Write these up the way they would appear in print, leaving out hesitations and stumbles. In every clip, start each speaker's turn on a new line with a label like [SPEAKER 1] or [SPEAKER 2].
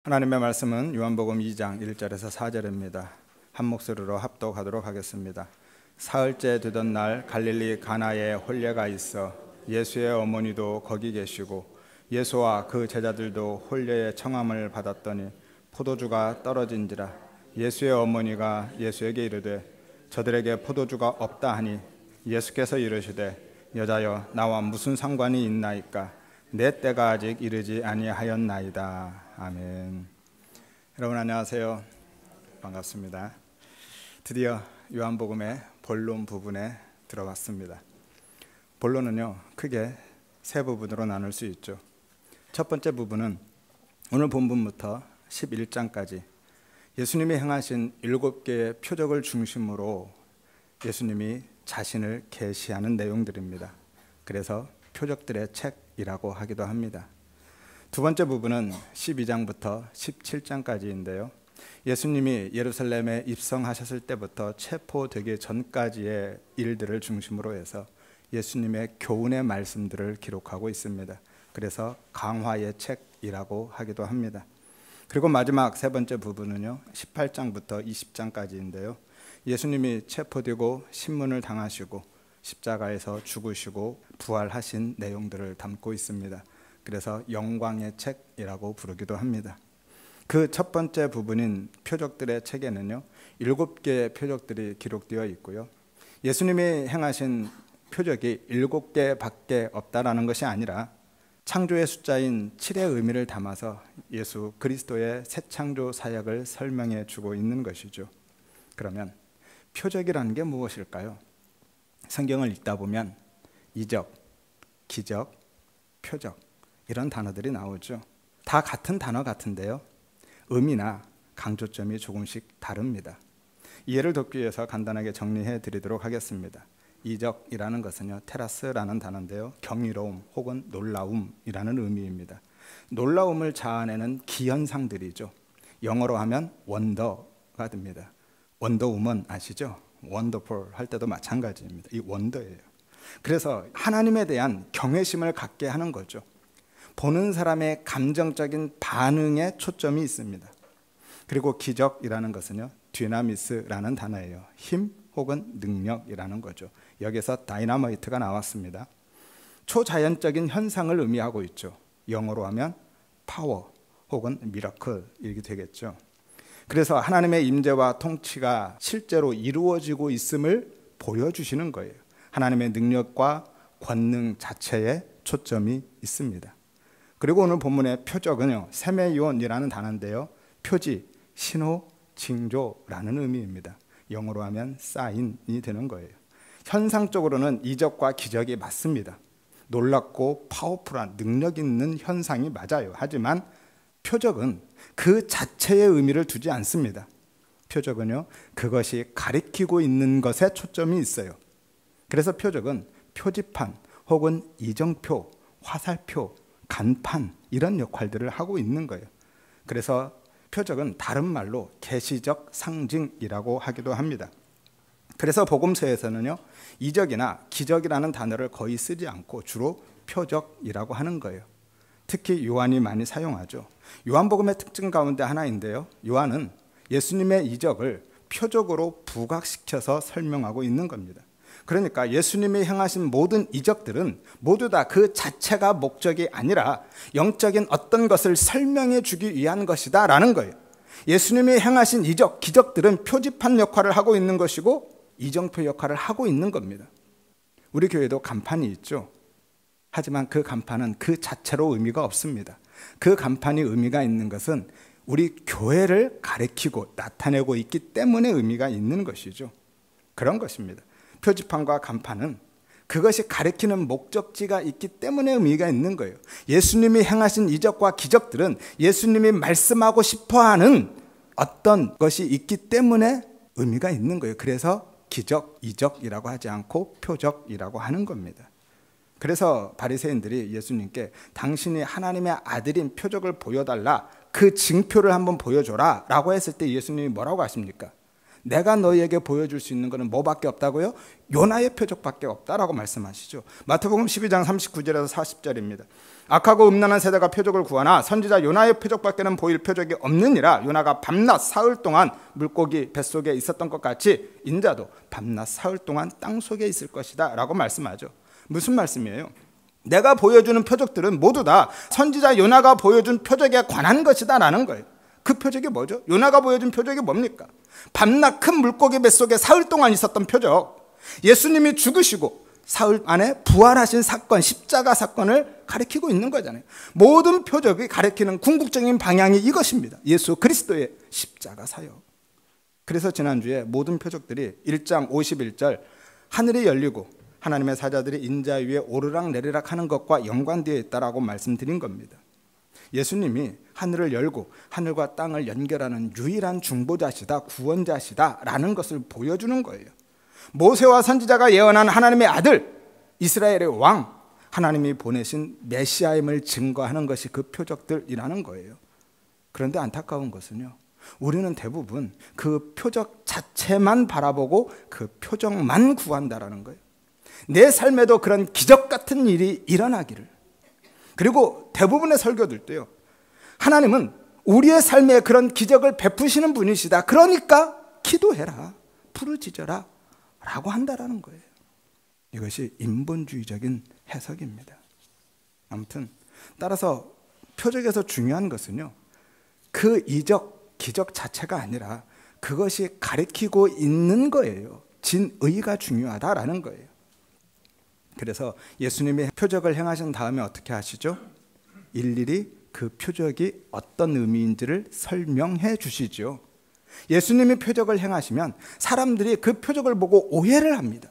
[SPEAKER 1] 하나님의 말씀은 요한복음 2장 1절에서 4절입니다. 한 목소리로 합독하도록 하겠습니다. 사흘째 되던 날 갈릴리 가나에 혼례가 있어 예수의 어머니도 거기 계시고 예수와 그 제자들도 혼례의 청함을 받았더니 포도주가 떨어진지라. 예수의 어머니가 예수에게 이르되 저들에게 포도주가 없다 하니 예수께서 이르시되 여자여 나와 무슨 상관이 있나이까? 내 때가 아직 이르지 아니하였나이다. 아멘. 여러분 안녕하세요. 반갑습니다. 드디어 요한복음의 본론 부분에 들어왔습니다. 본론은요, 크게 세 부분으로 나눌 수 있죠. 첫 번째 부분은 오늘 본문부터 11장까지 예수님이 행하신 7개의 표적을 중심으로 예수님이 자신을 계시하는 내용들입니다. 그래서 표적들의 책이라고 하기도 합니다. 두 번째 부분은 12장부터 17장까지인데요. 예수님이 예루살렘에 입성하셨을 때부터 체포되기 전까지의 일들을 중심으로 해서 예수님의 교훈의 말씀들을 기록하고 있습니다. 그래서 강화의 책이라고 하기도 합니다. 그리고 마지막 세 번째 부분은요, 18장부터 20장까지인데요. 예수님이 체포되고 신문을 당하시고 십자가에서 죽으시고 부활하신 내용들을 담고 있습니다. 그래서 영광의 책이라고 부르기도 합니다. 그 첫 번째 부분인 표적들의 책에는요, 7개의 표적들이 기록되어 있고요. 예수님이 행하신 표적이 7개밖에 없다라는 것이 아니라 창조의 숫자인 7의 의미를 담아서 예수 그리스도의 새 창조 사역을 설명해 주고 있는 것이죠. 그러면 표적이라는 게 무엇일까요? 성경을 읽다 보면 이적, 기적, 표적 이런 단어들이 나오죠. 다 같은 단어 같은데요, 의미나 강조점이 조금씩 다릅니다. 이해를 돕기 위해서 간단하게 정리해 드리도록 하겠습니다. 이적이라는 것은요, 테라스라는 단어인데요, 경이로움 혹은 놀라움이라는 의미입니다. 놀라움을 자아내는 기현상들이죠. 영어로 하면 원더가 됩니다. 원더우먼 아시죠? 원더풀 할 때도 마찬가지입니다. 이 원더예요. 그래서 하나님에 대한 경외심을 갖게 하는 거죠. 보는 사람의 감정적인 반응에 초점이 있습니다. 그리고 기적이라는 것은요, 디나미스라는 단어예요. 힘 혹은 능력이라는 거죠. 여기서 다이나마이트가 나왔습니다. 초자연적인 현상을 의미하고 있죠. 영어로 하면 파워 혹은 미라클이 되겠죠. 그래서 하나님의 임재와 통치가 실제로 이루어지고 있음을 보여주시는 거예요. 하나님의 능력과 권능 자체에 초점이 있습니다. 그리고 오늘 본문의 표적은요, 세메이온이라는 단어인데요, 표지, 신호, 징조라는 의미입니다. 영어로 하면 사인이 되는 거예요. 현상적으로는 이적과 기적이 맞습니다. 놀랍고 파워풀한 능력 있는 현상이 맞아요. 하지만 표적은 그 자체의 의미를 두지 않습니다. 표적은요, 그것이 가리키고 있는 것에 초점이 있어요. 그래서 표적은 표지판 혹은 이정표, 화살표, 간판 이런 역할들을 하고 있는 거예요. 그래서 표적은 다른 말로 계시적 상징이라고 하기도 합니다. 그래서 복음서에서는요, 이적이나 기적이라는 단어를 거의 쓰지 않고 주로 표적이라고 하는 거예요. 특히 요한이 많이 사용하죠. 요한복음의 특징 가운데 하나인데요, 요한은 예수님의 이적을 표적으로 부각시켜서 설명하고 있는 겁니다. 그러니까 예수님이 행하신 모든 이적들은 모두 다 그 자체가 목적이 아니라 영적인 어떤 것을 설명해 주기 위한 것이다 라는 거예요. 예수님이 행하신 이적, 기적들은 표지판 역할을 하고 있는 것이고 이정표 역할을 하고 있는 겁니다. 우리 교회도 간판이 있죠. 하지만 그 간판은 그 자체로 의미가 없습니다. 그 간판이 의미가 있는 것은 우리 교회를 가리키고 나타내고 있기 때문에 의미가 있는 것이죠. 그런 것입니다. 표지판과 간판은 그것이 가리키는 목적지가 있기 때문에 의미가 있는 거예요. 예수님이 행하신 이적과 기적들은 예수님이 말씀하고 싶어하는 어떤 것이 있기 때문에 의미가 있는 거예요. 그래서 기적, 이적이라고 하지 않고 표적이라고 하는 겁니다. 그래서 바리새인들이 예수님께 당신이 하나님의 아들인 표적을 보여달라, 그 징표를 한번 보여줘라 라고 했을 때 예수님이 뭐라고 하십니까? 내가 너희에게 보여줄 수 있는 것은 뭐밖에 없다고요? 요나의 표적밖에 없다라고 말씀하시죠. 마태복음 12장 39절에서 40절입니다. 악하고 음란한 세대가 표적을 구하나 선지자 요나의 표적밖에는 보일 표적이 없느니라. 요나가 밤낮 사흘 동안 물고기 뱃속에 있었던 것 같이 인자도 밤낮 사흘 동안 땅속에 있을 것이다 라고 말씀하죠. 무슨 말씀이에요? 내가 보여주는 표적들은 모두 다 선지자 요나가 보여준 표적에 관한 것이다 라는 거예요. 그 표적이 뭐죠? 요나가 보여준 표적이 뭡니까? 밤낮 큰 물고기 뱃속에 사흘 동안 있었던 표적, 예수님이 죽으시고 사흘 안에 부활하신 사건, 십자가 사건을 가리키고 있는 거잖아요. 모든 표적이 가리키는 궁극적인 방향이 이것입니다. 예수 그리스도의 십자가 사역. 그래서 지난주에 모든 표적들이 1장 51절 하늘이 열리고 하나님의 사자들이 인자 위에 오르락 내리락 하는 것과 연관되어 있다라고 말씀드린 겁니다. 예수님이 하늘을 열고 하늘과 땅을 연결하는 유일한 중보자시다, 구원자시다 라는 것을 보여주는 거예요. 모세와 선지자가 예언한 하나님의 아들, 이스라엘의 왕, 하나님이 보내신 메시아임을 증거하는 것이 그 표적들이라는 거예요. 그런데 안타까운 것은요, 우리는 대부분 그 표적 자체만 바라보고 그 표적만 구한다라는 거예요. 내 삶에도 그런 기적 같은 일이 일어나기를. 그리고 대부분의 설교들도요, 하나님은 우리의 삶에 그런 기적을 베푸시는 분이시다, 그러니까 기도해라, 부르짖어라 라고 한다라는 거예요. 이것이 인본주의적인 해석입니다. 아무튼 따라서 표적에서 중요한 것은요, 그 이적, 기적 자체가 아니라 그것이 가리키고 있는 거예요. 진의가 중요하다라는 거예요. 그래서 예수님이 표적을 행하신 다음에 어떻게 하시죠? 일일이 그 표적이 어떤 의미인지를 설명해 주시죠. 예수님이 표적을 행하시면 사람들이 그 표적을 보고 오해를 합니다.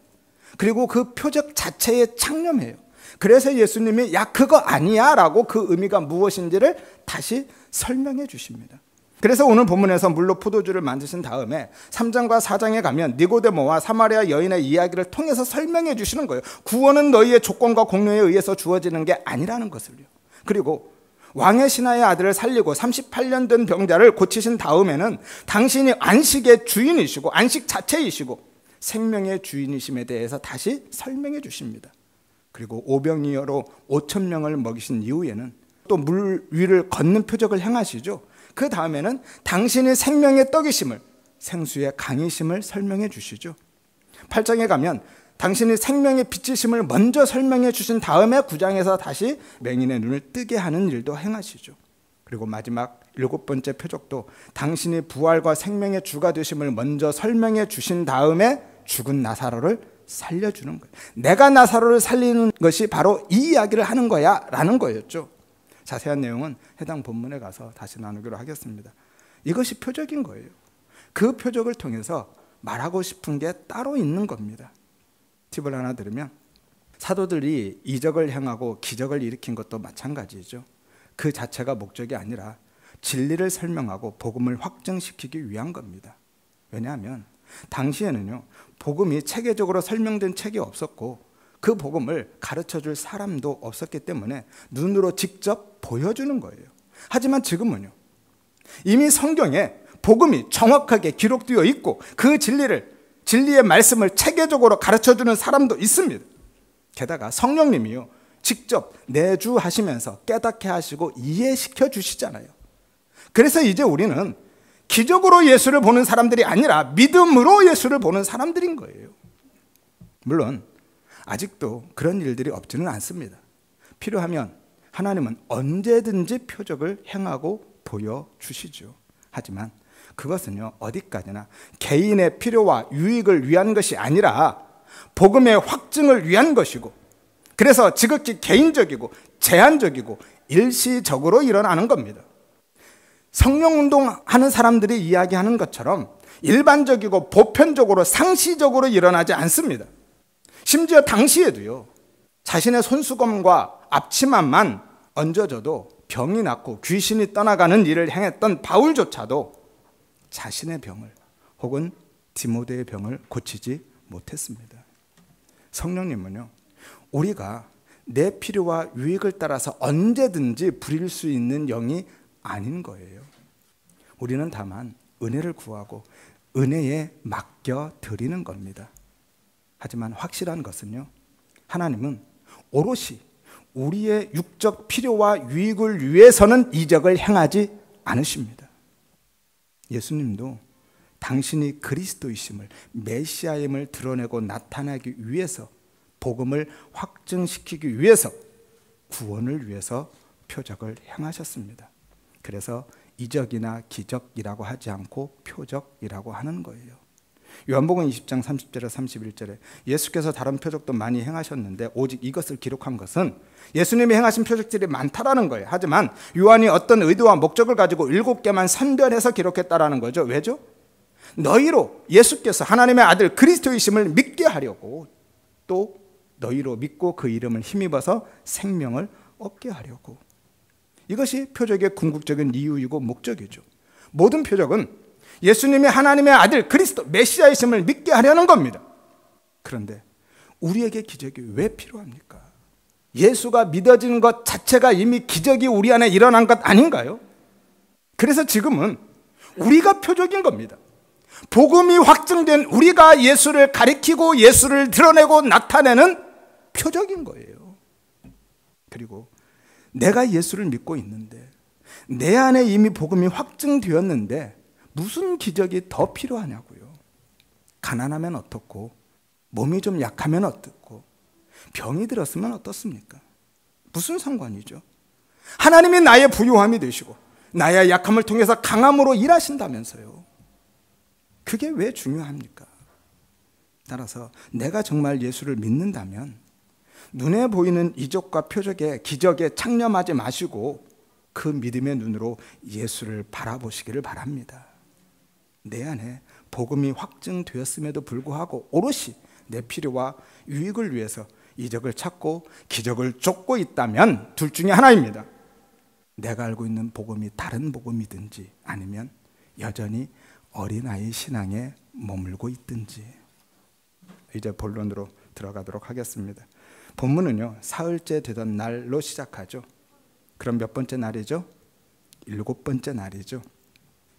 [SPEAKER 1] 그리고 그 표적 자체에 창념해요. 그래서 예수님이 야 그거 아니야 라고 그 의미가 무엇인지를 다시 설명해 주십니다. 그래서 오늘 본문에서 물로 포도주를 만드신 다음에 3장과 4장에 가면 니고데모와 사마리아 여인의 이야기를 통해서 설명해 주시는 거예요. 구원은 너희의 조건과 공로에 의해서 주어지는 게 아니라는 것을요. 그리고 왕의 신하의 아들을 살리고 38년 된 병자를 고치신 다음에는 당신이 안식의 주인이시고 안식 자체이시고 생명의 주인이심에 대해서 다시 설명해 주십니다. 그리고 오병이어로 5,000명을 먹이신 이후에는 또 물 위를 걷는 표적을 행하시죠. 그 다음에는 당신이 생명의 떡이심을, 생수의 강이심을 설명해 주시죠. 8장에 가면 당신이 생명의 빛이심을 먼저 설명해 주신 다음에 9장에서 다시 맹인의 눈을 뜨게 하는 일도 행하시죠. 그리고 마지막 7번째 표적도 당신이 부활과 생명의 주가 되심을 먼저 설명해 주신 다음에 죽은 나사로를 살려주는 거예요. 내가 나사로를 살리는 것이 바로 이 이야기를 하는 거야 라는 거였죠. 자세한 내용은 해당 본문에 가서 다시 나누기로 하겠습니다. 이것이 표적인 거예요. 그 표적을 통해서 말하고 싶은 게 따로 있는 겁니다. 팁을 하나 드리면 사도들이 이적을 행하고 기적을 일으킨 것도 마찬가지죠. 그 자체가 목적이 아니라 진리를 설명하고 복음을 확증시키기 위한 겁니다. 왜냐하면 당시에는요, 복음이 체계적으로 설명된 책이 없었고 그 복음을 가르쳐줄 사람도 없었기 때문에 눈으로 직접 보여주는 거예요. 하지만 지금은요, 이미 성경에 복음이 정확하게 기록되어 있고 그 진리의 말씀을 체계적으로 가르쳐주는 사람도 있습니다. 게다가 성령님이요, 직접 내주하시면서 깨닫게 하시고 이해시켜 주시잖아요. 그래서 이제 우리는 기적으로 예수를 보는 사람들이 아니라 믿음으로 예수를 보는 사람들인 거예요. 물론 아직도 그런 일들이 없지는 않습니다. 필요하면 하나님은 언제든지 표적을 행하고 보여주시죠. 하지만 그것은요, 어디까지나 개인의 필요와 유익을 위한 것이 아니라 복음의 확증을 위한 것이고, 그래서 지극히 개인적이고 제한적이고 일시적으로 일어나는 겁니다. 성령운동하는 사람들이 이야기하는 것처럼 일반적이고 보편적으로 상시적으로 일어나지 않습니다. 심지어 당시에도요, 자신의 손수건과 앞치마만 얹어줘도 병이 낫고 귀신이 떠나가는 일을 행했던 바울조차도 자신의 병을 혹은 디모데의 병을 고치지 못했습니다. 성령님은요, 우리가 내 필요와 유익을 따라서 언제든지 부릴 수 있는 영이 아닌 거예요. 우리는 다만 은혜를 구하고 은혜에 맡겨 드리는 겁니다. 하지만 확실한 것은요, 하나님은 오롯이 우리의 육적 필요와 유익을 위해서는 이적을 행하지 않으십니다. 예수님도 당신이 그리스도이심을, 메시아임을 드러내고 나타내기 위해서, 복음을 확증시키기 위해서, 구원을 위해서 표적을 행하셨습니다. 그래서 이적이나 기적이라고 하지 않고 표적이라고 하는 거예요. 요한복음 20장 30절에 31절에 예수께서 다른 표적도 많이 행하셨는데 오직 이것을 기록한 것은 예수님이 행하신 표적들이 많다라는 거예요. 하지만 요한이 어떤 의도와 목적을 가지고 7개만 선별해서 기록했다라는 거죠. 왜죠? 너희로 예수께서 하나님의 아들 그리스도이심을 믿게 하려고, 또 너희로 믿고 그 이름을 힘입어서 생명을 얻게 하려고. 이것이 표적의 궁극적인 이유이고 목적이죠. 모든 표적은 예수님이 하나님의 아들 그리스도 메시아이심을 믿게 하려는 겁니다. 그런데 우리에게 기적이 왜 필요합니까? 예수가 믿어지는 것 자체가 이미 기적이 우리 안에 일어난 것 아닌가요? 그래서 지금은 우리가 표적인 겁니다. 복음이 확증된 우리가 예수를 가리키고 예수를 드러내고 나타내는 표적인 거예요. 그리고 내가 예수를 믿고 있는데, 내 안에 이미 복음이 확증되었는데 무슨 기적이 더 필요하냐고요. 가난하면 어떻고, 몸이 좀 약하면 어떻고, 병이 들었으면 어떻습니까? 무슨 상관이죠? 하나님이 나의 부유함이 되시고 나의 약함을 통해서 강함으로 일하신다면서요. 그게 왜 중요합니까? 따라서 내가 정말 예수를 믿는다면 눈에 보이는 이적과 표적에, 기적에 창념하지 마시고 그 믿음의 눈으로 예수를 바라보시기를 바랍니다. 내 안에 복음이 확증되었음에도 불구하고 오롯이 내 필요와 유익을 위해서 이적을 찾고 기적을 쫓고 있다면 둘 중에 하나입니다. 내가 알고 있는 복음이 다른 복음이든지, 아니면 여전히 어린아이 신앙에 머물고 있든지. 이제 본론으로 들어가도록 하겠습니다. 본문은요, 사흘째 되던 날로 시작하죠. 그럼 몇 번째 날이죠? 7번째 날이죠.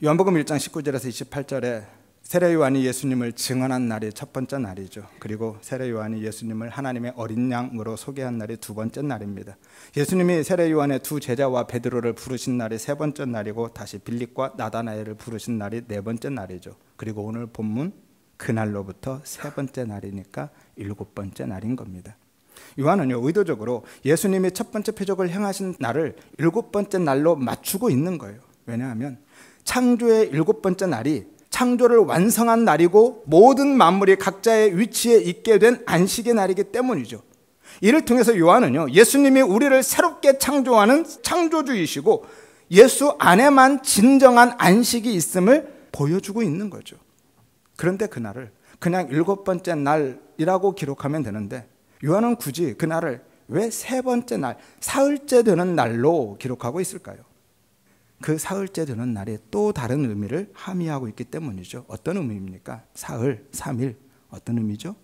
[SPEAKER 1] 요한복음 1장 19절에서 28절에 세례 요한이 예수님을 증언한 날이 첫 번째 날이죠. 그리고 세례 요한이 예수님을 하나님의 어린 양으로 소개한 날이 두 번째 날입니다. 예수님이 세례 요한의 두 제자와 베드로를 부르신 날이 세 번째 날이고, 다시 빌립과 나다나엘을 부르신 날이 네 번째 날이죠. 그리고 오늘 본문 그날로부터 세 번째 날이니까 7번째 날인 겁니다. 요한은요, 의도적으로 예수님이 첫 번째 표적을 행하신 날을 7번째 날로 맞추고 있는 거예요. 왜냐하면 창조의 7번째 날이 창조를 완성한 날이고 모든 만물이 각자의 위치에 있게 된 안식의 날이기 때문이죠. 이를 통해서 요한은요, 예수님이 우리를 새롭게 창조하는 창조주이시고 예수 안에만 진정한 안식이 있음을 보여주고 있는 거죠. 그런데 그날을 그냥 7번째 날이라고 기록하면 되는데, 요한은 굳이 그날을 왜 세 번째 날, 사흘째 되는 날로 기록하고 있을까요? 그 사흘째 되는 날에 또 다른 의미를 함의하고 있기 때문이죠. 어떤 의미입니까? 사흘, 3일. 어떤 의미죠?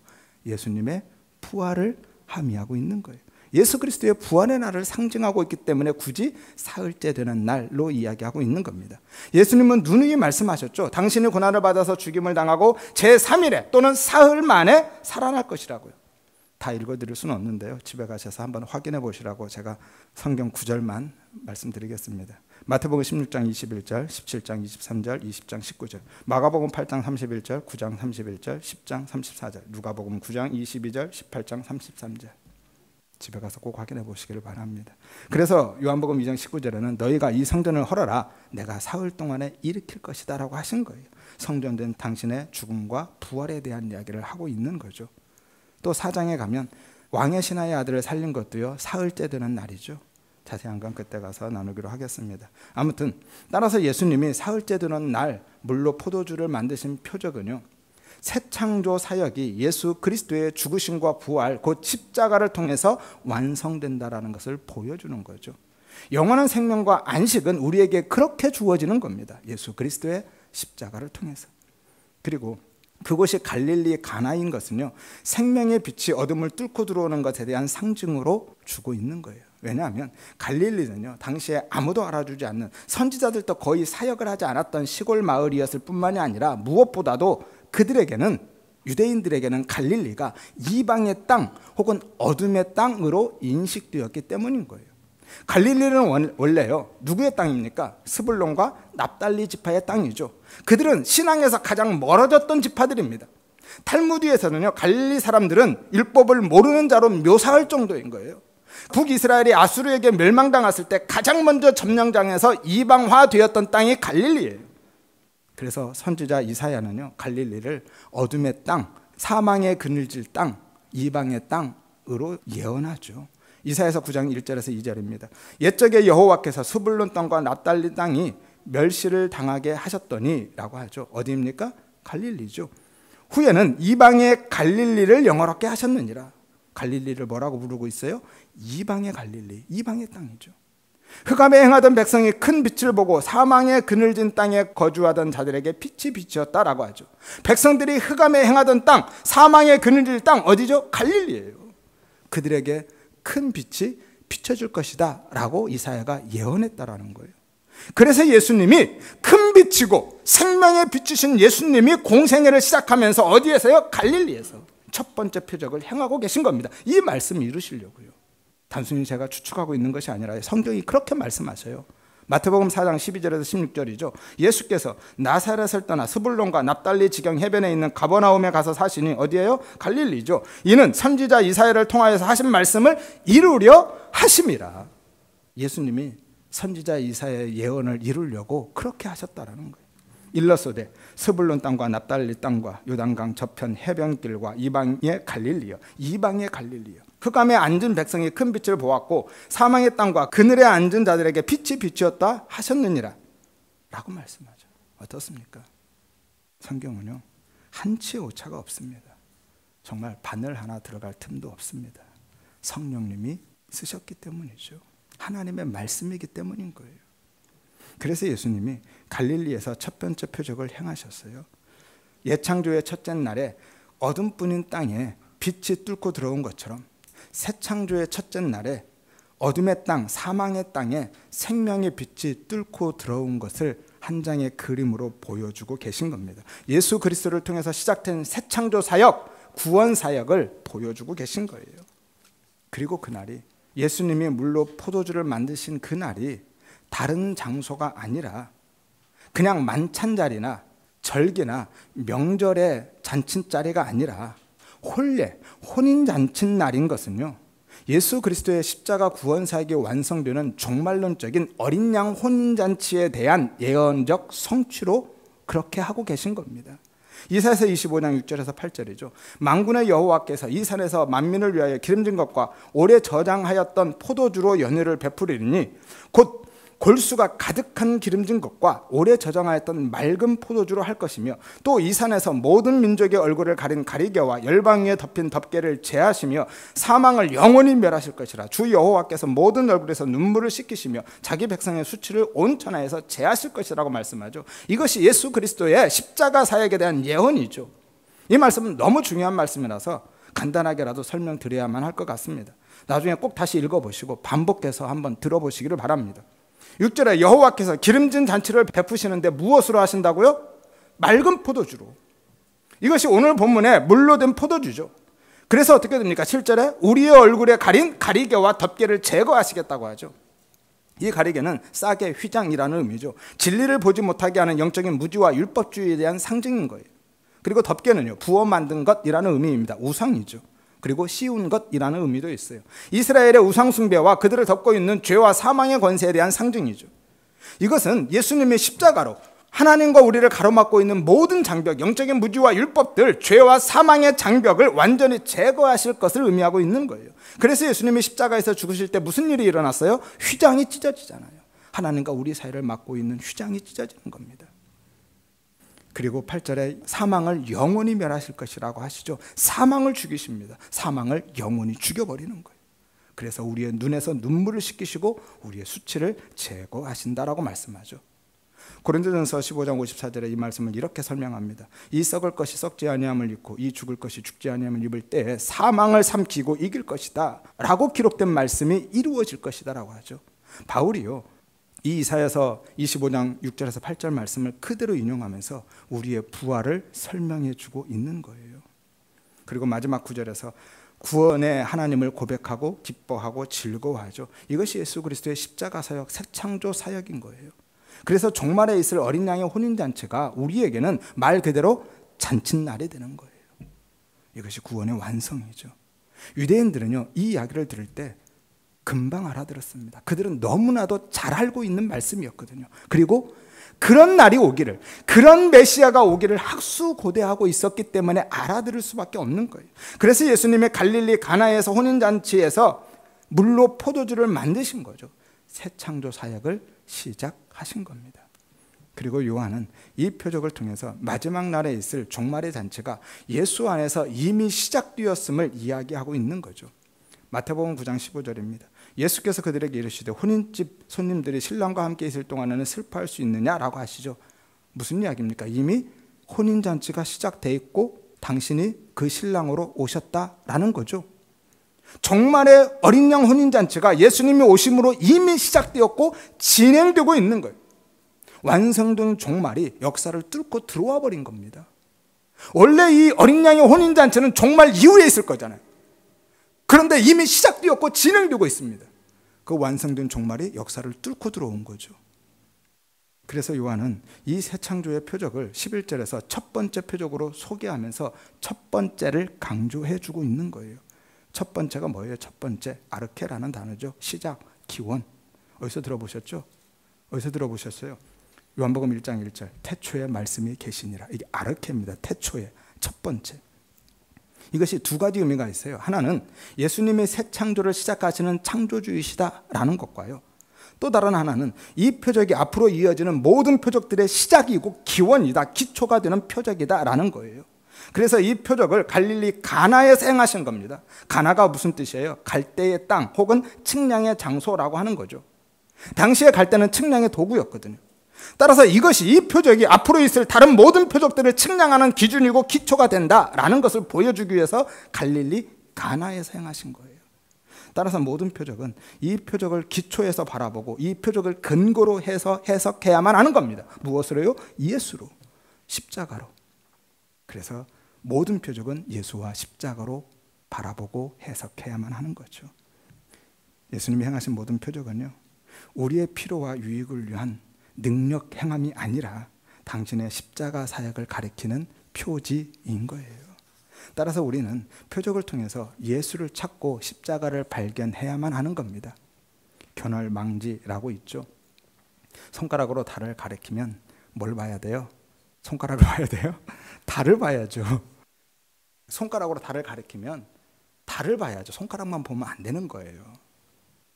[SPEAKER 1] 예수님의 부활을 함의하고 있는 거예요. 예수 그리스도의 부활의 날을 상징하고 있기 때문에 굳이 사흘째 되는 날로 이야기하고 있는 겁니다. 예수님은 누누이 말씀하셨죠. 당신이 고난을 받아서 죽임을 당하고 제3일에 또는 사흘 만에 살아날 것이라고요. 다 읽어드릴 수는 없는데요, 집에 가셔서 한번 확인해 보시라고 제가 성경 구절만 말씀드리겠습니다. 마태복음 16장 21절, 17장 23절, 20장 19절, 마가복음 8장 31절, 9장 31절, 10장 34절, 누가복음 9장 22절, 18장 33절. 집에 가서 꼭 확인해 보시기를 바랍니다. 그래서 요한복음 2장 19절에는 너희가 이 성전을 헐어라, 내가 사흘 동안에 일으킬 것이다 라고 하신 거예요. 성전된 당신의 죽음과 부활에 대한 이야기를 하고 있는 거죠. 또 4장에 가면 왕의 신하의 아들을 살린 것도요, 사흘째 되는 날이죠. 자세한 건 그때 가서 나누기로 하겠습니다. 아무튼 따라서 예수님이 사흘째 되는 날 물로 포도주를 만드신 표적은요, 새 창조 사역이 예수 그리스도의 죽으심과 부활, 곧 십자가를 통해서 완성된다라는 것을 보여주는 거죠. 영원한 생명과 안식은 우리에게 그렇게 주어지는 겁니다. 예수 그리스도의 십자가를 통해서. 그리고 그곳이 갈릴리 가나인 것은요, 생명의 빛이 어둠을 뚫고 들어오는 것에 대한 상징으로 주고 있는 거예요. 왜냐하면 갈릴리는요, 당시에 아무도 알아주지 않는, 선지자들도 거의 사역을 하지 않았던 시골 마을이었을 뿐만이 아니라 무엇보다도 그들에게는, 유대인들에게는 갈릴리가 이방의 땅 혹은 어둠의 땅으로 인식되었기 때문인 거예요. 갈릴리는 원래요, 누구의 땅입니까? 스불론과 납달리 지파의 땅이죠. 그들은 신앙에서 가장 멀어졌던 지파들입니다. 탈무드에서는요, 갈릴리 사람들은 율법을 모르는 자로 묘사할 정도인 거예요. 북이스라엘이 아수르에게 멸망당했을 때 가장 먼저 점령당해서 이방화되었던 땅이 갈릴리예요. 그래서 선지자 이사야는요, 갈릴리를 어둠의 땅, 사망의 그늘질 땅, 이방의 땅으로 예언하죠. 이사야서 9장 1절에서 2절입니다. 옛적에 여호와께서 스불론 땅과 납달리 땅이 멸시를 당하게 하셨더니 라고 하죠. 어디입니까? 갈릴리죠. 후에는 이방의 갈릴리를 영화롭게 하셨느니라. 갈릴리를 뭐라고 부르고 있어요? 이방의 갈릴리, 이방의 땅이죠. 흑암에 행하던 백성이 큰 빛을 보고 사망의 그늘진 땅에 거주하던 자들에게 빛이 비치었다라고 하죠. 백성들이 흑암에 행하던 땅, 사망의 그늘진 땅 어디죠? 갈릴리예요. 그들에게 큰 빛이 비춰줄 것이다 라고 이사야가 예언했다라는 거예요. 그래서 예수님이 큰 빛이고 생명의 빛이신 예수님이 공생애를 시작하면서 어디에서요? 갈릴리에서 첫 번째 표적을 행하고 계신 겁니다. 이 말씀을 이루시려고요. 단순히 제가 추측하고 있는 것이 아니라 성경이 그렇게 말씀하셔요. 마태복음 4장 12절에서 16절이죠. 예수께서 나사렛을 떠나 스불론과 납달리 지경 해변에 있는 가버나움에 가서 사시니 어디예요? 갈릴리죠. 이는 선지자 이사야를 통하여서 하신 말씀을 이루려 하심이라. 예수님이 선지자 이사야의 예언을 이루려고 그렇게 하셨다라는 거예요. 일러소되 스불론 땅과 납달리 땅과 요단강 저편 해변길과 이방의 갈릴리여, 이방의 갈릴리여. 흑암에 앉은 백성이 큰 빛을 보았고 사망의 땅과 그늘에 앉은 자들에게 빛이 비추었다 하셨느니라 라고 말씀하죠. 어떻습니까? 성경은요, 한치의 오차가 없습니다. 정말 바늘 하나 들어갈 틈도 없습니다. 성령님이 쓰셨기 때문이죠. 하나님의 말씀이기 때문인 거예요. 그래서 예수님이 갈릴리에서 첫 번째 표적을 행하셨어요. 예창조의 첫째 날에 어둠뿐인 땅에 빛이 뚫고 들어온 것처럼 새 창조의 첫째 날에 어둠의 땅, 사망의 땅에 생명의 빛이 뚫고 들어온 것을 한 장의 그림으로 보여주고 계신 겁니다. 예수 그리스도를 통해서 시작된 새 창조 사역, 구원 사역을 보여주고 계신 거예요. 그리고 그날이, 예수님이 물로 포도주를 만드신 그날이 다른 장소가 아니라 그냥 만찬자리나 절기나 명절의 잔칫자리가 아니라 혼례, 혼인잔칫날인 것은요, 예수 그리스도의 십자가 구원사역이 완성되는 종말론적인 어린 양 혼인잔치에 대한 예언적 성취로 그렇게 하고 계신 겁니다. 이사야서 25장 6절에서 8절이죠. 만군의 여호와께서 이 산에서 만민을 위하여 기름진 것과 오래 저장하였던 포도주로 연회를 베푸리니 곧 골수가 가득한 기름진 것과 오래 저장하였던 맑은 포도주로 할 것이며 또 이 산에서 모든 민족의 얼굴을 가린 가리개와 열방 위에 덮인 덮개를 제하시며 사망을 영원히 멸하실 것이라. 주 여호와께서 모든 얼굴에서 눈물을 씻기시며 자기 백성의 수치를 온 천하에서 제하실 것이라고 말씀하죠. 이것이 예수 그리스도의 십자가 사역에 대한 예언이죠. 이 말씀은 너무 중요한 말씀이라서 간단하게라도 설명드려야만 할 것 같습니다. 나중에 꼭 다시 읽어보시고 반복해서 한번 들어보시기를 바랍니다. 6절에 여호와께서 기름진 잔치를 베푸시는데 무엇으로 하신다고요? 맑은 포도주로. 이것이 오늘 본문에 물로 된 포도주죠. 그래서 어떻게 됩니까? 7절에 우리의 얼굴에 가린 가리개와 덮개를 제거하시겠다고 하죠. 이 가리개는 싹의 휘장이라는 의미죠. 진리를 보지 못하게 하는 영적인 무지와 율법주의에 대한 상징인 거예요. 그리고 덮개는요, 부어 만든 것이라는 의미입니다. 우상이죠. 그리고 씌운 것이라는 의미도 있어요. 이스라엘의 우상 숭배와 그들을 덮고 있는 죄와 사망의 권세에 대한 상징이죠. 이것은 예수님의 십자가로 하나님과 우리를 가로막고 있는 모든 장벽, 영적인 무지와 율법들, 죄와 사망의 장벽을 완전히 제거하실 것을 의미하고 있는 거예요. 그래서 예수님이 십자가에서 죽으실 때 무슨 일이 일어났어요? 휘장이 찢어지잖아요. 하나님과 우리 사이를 막고 있는 휘장이 찢어지는 겁니다. 그리고 8절에 사망을 영원히 멸하실 것이라고 하시죠. 사망을 죽이십니다. 사망을 영원히 죽여버리는 거예요. 그래서 우리의 눈에서 눈물을 씻기시고 우리의 수치를 제거하신다라고 말씀하죠. 고린도전서 15장 54절에 이 말씀을 이렇게 설명합니다. 이 썩을 것이 썩지 아니함을 입고 이 죽을 것이 죽지 아니함을 입을 때에 사망을 삼키고 이길 것이다 라고 기록된 말씀이 이루어질 것이다 라고 하죠. 바울이요, 이 이사야서 25장 6절에서 8절 말씀을 그대로 인용하면서 우리의 부활을 설명해 주고 있는 거예요. 그리고 마지막 9절에서 구원의 하나님을 고백하고 기뻐하고 즐거워하죠. 이것이 예수 그리스도의 십자가 사역, 새 창조 사역인 거예요. 그래서 종말에 있을 어린 양의 혼인잔치가 우리에게는 말 그대로 잔칫날이 되는 거예요. 이것이 구원의 완성이죠. 유대인들은요, 이 이야기를 들을 때 금방 알아들었습니다. 그들은 너무나도 잘 알고 있는 말씀이었거든요. 그리고 그런 날이 오기를, 그런 메시아가 오기를 학수고대하고 있었기 때문에 알아들을 수밖에 없는 거예요. 그래서 예수님의 갈릴리 가나에서 혼인잔치에서 물로 포도주를 만드신 거죠. 새 창조 사역을 시작하신 겁니다. 그리고 요한은 이 표적을 통해서 마지막 날에 있을 종말의 잔치가 예수 안에서 이미 시작되었음을 이야기하고 있는 거죠. 마태복음 9장 15절입니다. 예수께서 그들에게 이르시되 혼인집 손님들이 신랑과 함께 있을 동안에는 슬퍼할 수 있느냐라고 하시죠. 무슨 이야기입니까? 이미 혼인잔치가 시작돼 있고 당신이 그 신랑으로 오셨다라는 거죠. 정말의 어린 양 혼인잔치가 예수님이 오심으로 이미 시작되었고 진행되고 있는 거예요. 완성된 종말이 역사를 뚫고 들어와 버린 겁니다. 원래 이 어린 양의 혼인잔치는 종말 이후에 있을 거잖아요. 그런데 이미 시작되었고 진행되고 있습니다. 그 완성된 종말이 역사를 뚫고 들어온 거죠. 그래서 요한은 이 새 창조의 표적을 11절에서 첫 번째 표적으로 소개하면서 첫 번째를 강조해 주고 있는 거예요. 첫 번째가 뭐예요? 첫 번째, 아르케라는 단어죠. 시작, 기원. 어디서 들어보셨죠? 어디서 들어보셨어요? 요한복음 1장 1절, 태초에 말씀이 계시니라. 이게 아르케입니다. 태초에, 첫 번째. 이것이 두 가지 의미가 있어요. 하나는 예수님이 새 창조를 시작하시는 창조주이시다라는 것과요, 또 다른 하나는 이 표적이 앞으로 이어지는 모든 표적들의 시작이고 기원이다, 기초가 되는 표적이다라는 거예요. 그래서 이 표적을 갈릴리 가나에서 행하신 겁니다. 가나가 무슨 뜻이에요? 갈대의 땅 혹은 측량의 장소라고 하는 거죠. 당시에 갈대는 측량의 도구였거든요. 따라서 이것이, 이 표적이 앞으로 있을 다른 모든 표적들을 측량하는 기준이고 기초가 된다라는 것을 보여주기 위해서 갈릴리 가나에서 행하신 거예요. 따라서 모든 표적은 이 표적을 기초에서 바라보고 이 표적을 근거로 해서 해석해야만 하는 겁니다. 무엇으로요? 예수로, 십자가로. 그래서 모든 표적은 예수와 십자가로 바라보고 해석해야만 하는 거죠. 예수님이 행하신 모든 표적은요, 우리의 필요와 유익을 위한 능력 행함이 아니라 당신의 십자가 사역을 가리키는 표지인 거예요. 따라서 우리는 표적을 통해서 예수를 찾고 십자가를 발견해야만 하는 겁니다. 견월망지라고 있죠. 손가락으로 달을 가리키면 뭘 봐야 돼요? 손가락을 봐야 돼요? 달을 봐야죠. 손가락으로 달을 가리키면 달을 봐야죠. 손가락만 보면 안 되는 거예요.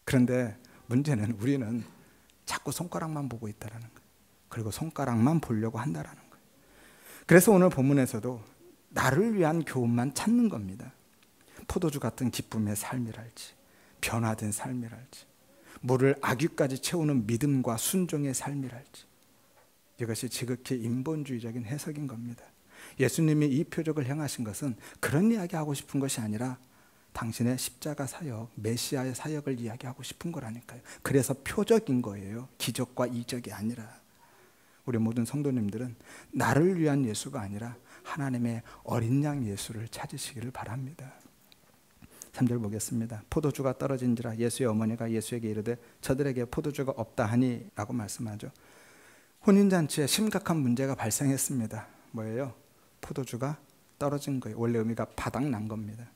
[SPEAKER 1] 그런데 문제는 우리는 자꾸 손가락만 보고 있다는 거예요. 그리고 손가락만 보려고 한다는 거예요. 그래서 오늘 본문에서도 나를 위한 교훈만 찾는 겁니다. 포도주 같은 기쁨의 삶이랄지, 변화된 삶이랄지, 물을 아귀까지 채우는 믿음과 순종의 삶이랄지, 이것이 지극히 인본주의적인 해석인 겁니다. 예수님이 이 표적을 행하신 것은 그런 이야기하고 싶은 것이 아니라 당신의 십자가 사역, 메시아의 사역을 이야기하고 싶은 거라니까요. 그래서 표적인 거예요. 기적과 이적이 아니라. 우리 모든 성도님들은 나를 위한 예수가 아니라 하나님의 어린 양 예수를 찾으시기를 바랍니다. 3절 보겠습니다. 포도주가 떨어진지라 예수의 어머니가 예수에게 이르되 저들에게 포도주가 없다 하니 라고 말씀하죠. 혼인잔치에 심각한 문제가 발생했습니다. 뭐예요? 포도주가 떨어진 거예요. 원래 의미가 바닥난 겁니다.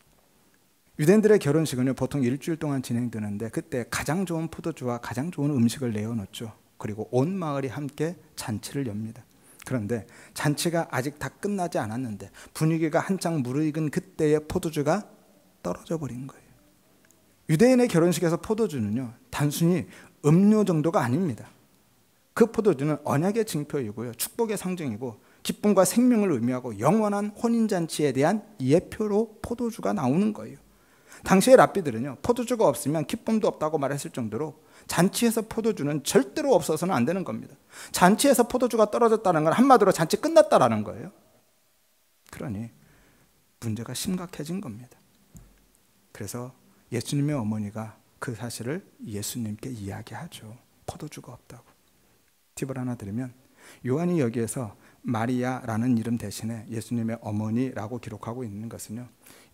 [SPEAKER 1] 유대인들의 결혼식은요, 보통 일주일 동안 진행되는데 그때 가장 좋은 포도주와 가장 좋은 음식을 내어놓죠. 그리고 온 마을이 함께 잔치를 엽니다. 그런데 잔치가 아직 다 끝나지 않았는데 분위기가 한창 무르익은 그때의 포도주가 떨어져 버린 거예요. 유대인의 결혼식에서 포도주는요, 단순히 음료 정도가 아닙니다. 그 포도주는 언약의 징표이고요, 축복의 상징이고 기쁨과 생명을 의미하고 영원한 혼인잔치에 대한 예표로 포도주가 나오는 거예요. 당시의 랍비들은요, 포도주가 없으면 기쁨도 없다고 말했을 정도로 잔치에서 포도주는 절대로 없어서는 안 되는 겁니다. 잔치에서 포도주가 떨어졌다는 건 한마디로 잔치 끝났다라는 거예요. 그러니 문제가 심각해진 겁니다. 그래서 예수님의 어머니가 그 사실을 예수님께 이야기하죠. 포도주가 없다고. 팁을 하나 드리면, 요한이 여기에서 마리아라는 이름 대신에 예수님의 어머니라고 기록하고 있는 것은요,